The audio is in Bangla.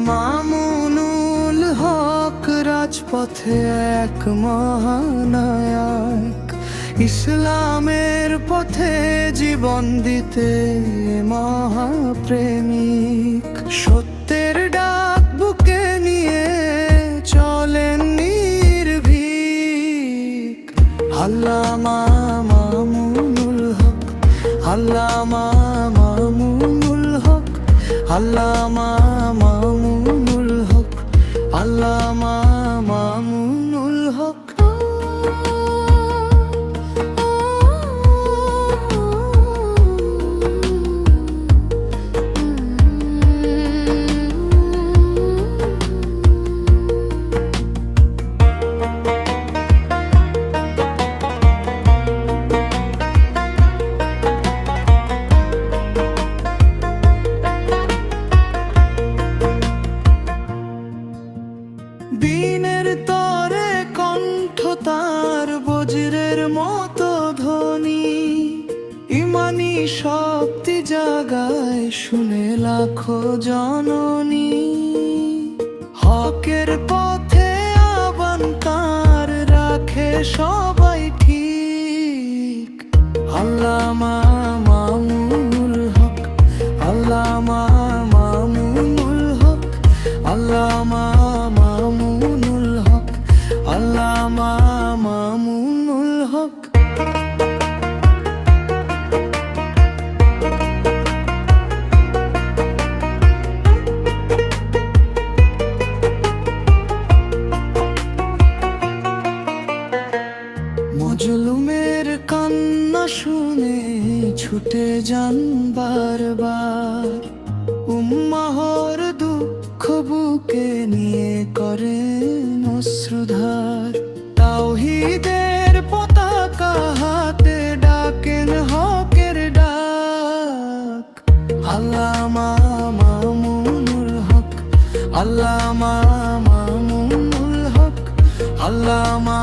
মামুনুল হক রাজপথে এক মহানায়ক, ইসলামের পথে জীবন দিতে মহাপ্রেমিক। সত্যের ডাক বুকে নিয়ে চলেন নির্ভীক। আল্লামা মামুনুল হক, আল্লামা মামুনুল হক, আল্লামা মামুনুল হক, আল্লামা মামুনুল হক। দিনের তরে কণ্ঠ তার বজ্রের মতো ধ্বনি, ইমানি শক্তি জাগায় শুনে লাখো জননী। হকের পথে আহ্বান তার রাখে সবাই ঠিক। আল্লামা মামুনুল হক, আল্লামা মামুনুল হক, আল্লামা মামুনুল হক, আল্লামা মামুনুল হক। মজলুমের কান্না শুনে ছুটে যান বারবার, উম্মাহর দুঃখ বুকে নিয়ে করেন অশ্রুধার। তাওহীদের পতাকা হাতে ডাকেন হকের ডাক। আল্লামা মামুনুল হক, আল্লামা মামুনুল হক, আল্লামা